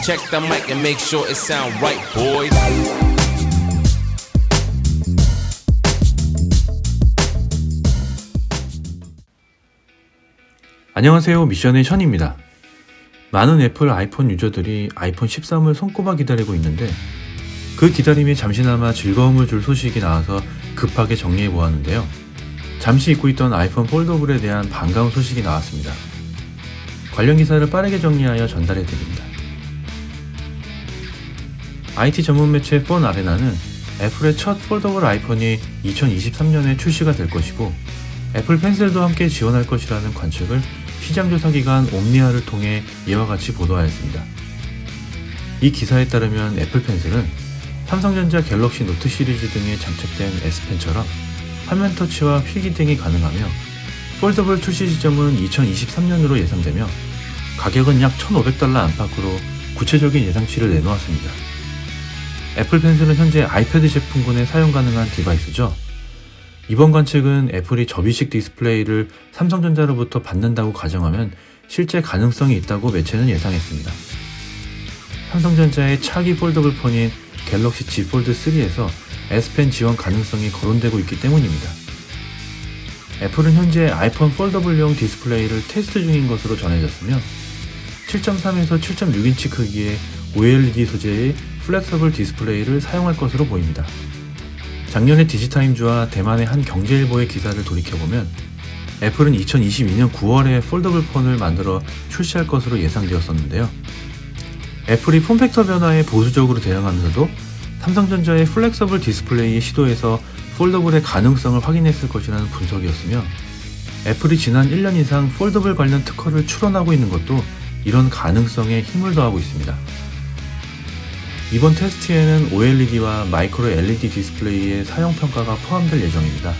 check the mic and make sure it sound right, boys. 안녕하세요, 미션의 션입니다. 많은 애플 아이폰 유저들이 아이폰 13을 손꼽아 기다리고 있는데 그 기다림이 잠시나마 즐거움을 줄 소식이 나와서 급하게 정리해 보았는데요. 잠시 잊고 있던 아이폰 폴더블에 대한 반가운 소식이 나왔습니다. 관련 기사를 빠르게 정리하여 전달해 드립니다. IT 전문 매체 폰 아레나는 애플의 첫 폴더블 아이폰이 2023년에 출시가 될 것이고 애플 펜슬도 함께 지원할 것이라는 관측을 시장조사기관 옴니아를 통해 이와 같이 보도하였습니다. 이 기사에 따르면 애플 펜슬은 삼성전자 갤럭시 노트 시리즈 등에 장착된 S펜처럼 화면 터치와 필기 등이 가능하며 폴더블 출시 시점은 2023년으로 예상되며 가격은 약 $1,500 안팎으로 구체적인 예상치를 내놓았습니다. 애플 펜슬은 현재 아이패드 제품군에 사용 가능한 디바이스죠. 이번 관측은 애플이 접이식 디스플레이를 삼성전자로부터 받는다고 가정하면 실제 가능성이 있다고 매체는 예상했습니다. 삼성전자의 차기 폴더블 폰인 갤럭시 Z 폴드 3에서 S펜 지원 가능성이 거론되고 있기 때문입니다. 애플은 현재 아이폰 폴더블용 디스플레이를 테스트 중인 것으로 전해졌으며 7.3에서 7.6인치 크기의 OLED 소재의 플렉서블 디스플레이를 사용할 것으로 보입니다. 작년에 디지타임즈와 대만의 한 경제일보의 기사를 돌이켜보면 애플은 2022년 9월에 폴더블 폰을 만들어 출시할 것으로 예상되었었는데요. 애플이 폼팩터 변화에 보수적으로 대응하면서도 삼성전자의 플렉서블 디스플레이의 시도에서 폴더블의 가능성을 확인했을 것이라는 분석이었으며 애플이 지난 1년 이상 폴더블 관련 특허를 출원하고 있는 것도 이런 가능성에 힘을 더하고 있습니다. 이번 테스트에는 OLED와 마이크로 LED 디스플레이의 사용 평가가 포함될 예정입니다.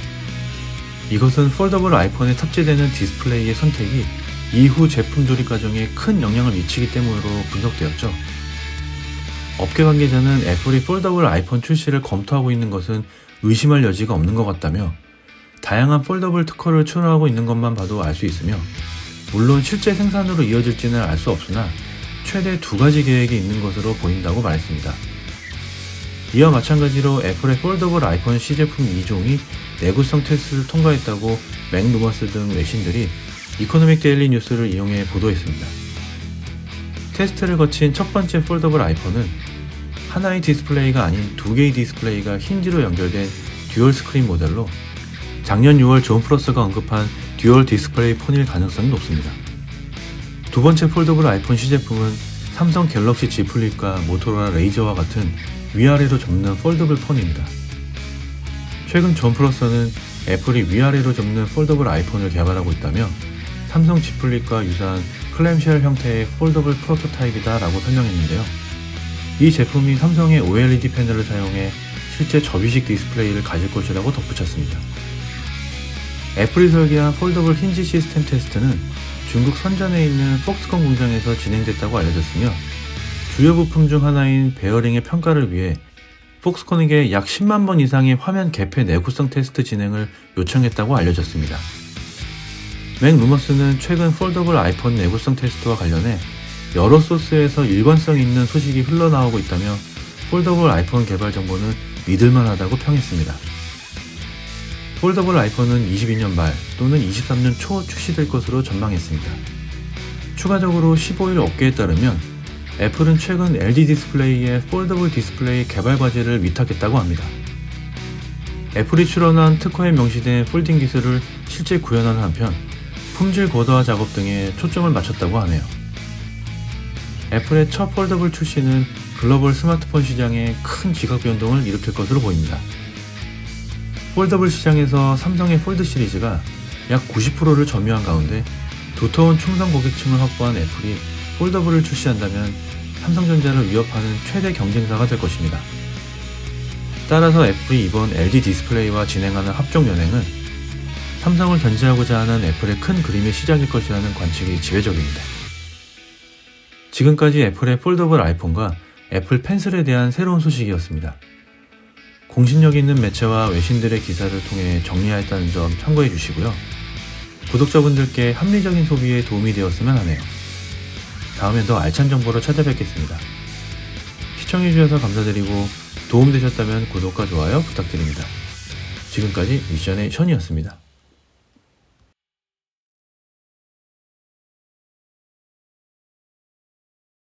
이것은 폴더블 아이폰에 탑재되는 디스플레이의 선택이 이후 제품 조립 과정에 큰 영향을 미치기 때문으로 분석되었죠. 업계 관계자는 애플이 폴더블 아이폰 출시를 검토하고 있는 것은 의심할 여지가 없는 것 같다며 다양한 폴더블 특허를 출원하고 있는 것만 봐도 알 수 있으며 물론 실제 생산으로 이어질지는 알 수 없으나 최대 2가지 계획이 있는 것으로 보인다고 말했습니다. 이와 마찬가지로 애플의 폴더블 아이폰 C 제품 2종이 내구성 테스트를 통과했다고 맥루머스 등 외신들이 이코노믹 데일리 뉴스를 이용해 보도했습니다. 테스트를 거친 첫 번째 폴더블 아이폰은 하나의 디스플레이가 아닌 2개의 디스플레이가 힌지로 연결된 듀얼 스크린 모델로 작년 6월 존 프로스가 언급한 듀얼 디스플레이 폰일 가능성이 높습니다. 두 번째 폴더블 아이폰 C 제품은 삼성 갤럭시 Z 플립과 모토로라 레이저와 같은 위아래로 접는 폴더블 폰입니다. 최근 존 프로서는 애플이 위아래로 접는 폴더블 아이폰을 개발하고 있다며 삼성 Z 플립과 유사한 클램쉘 형태의 폴더블 프로토타입이다 라고 설명했는데요. 이 제품이 삼성의 OLED 패널을 사용해 실제 접이식 디스플레이를 가질 것이라고 덧붙였습니다. 애플이 설계한 폴더블 힌지 시스템 테스트는 중국 선전에 있는 폭스콘 공장에서 진행됐다고 알려졌으며 주요 부품 중 하나인 베어링의 평가를 위해 폭스콘에게 약 10만 번 이상의 화면 개폐 내구성 테스트 진행을 요청했다고 알려졌습니다. 맥루머스는 최근 폴더블 아이폰 내구성 테스트와 관련해 여러 소스에서 일관성 있는 소식이 흘러나오고 있다며 폴더블 아이폰 개발 정보는 믿을만하다고 평했습니다. 폴더블 아이폰은 22년 말 또는 23년 초 출시될 것으로 전망했습니다. 추가적으로 15일 업계에 따르면 애플은 최근 LG 디스플레이의 폴더블 디스플레이 개발 과제를 위탁했다고 합니다. 애플이 출원한 특허에 명시된 폴딩 기술을 실제 구현하는 한편 품질 고도화 작업 등에 초점을 맞췄다고 하네요. 애플의 첫 폴더블 출시는 글로벌 스마트폰 시장에 큰 지각 변동을 일으킬 것으로 보입니다. 폴더블 시장에서 삼성의 폴드 시리즈가 약 90%를 점유한 가운데 두터운 충성 고객층을 확보한 애플이 폴더블을 출시한다면 삼성전자를 위협하는 최대 경쟁사가 될 것입니다. 따라서 애플이 이번 LG 디스플레이와 진행하는 합종 연행은 삼성을 견제하고자 하는 애플의 큰 그림의 시작일 것이라는 관측이 지배적입니다. 지금까지 애플의 폴더블 아이폰과 애플 펜슬에 대한 새로운 소식이었습니다. 공신력 있는 매체와 외신들의 기사를 통해 정리하였다는 점 참고해 주시고요. 구독자분들께 합리적인 소비에 도움이 되었으면 하네요. 다음에 더 알찬 정보로 찾아뵙겠습니다. 시청해주셔서 감사드리고 도움되셨다면 구독과 좋아요 부탁드립니다. 지금까지 미션의 션이었습니다.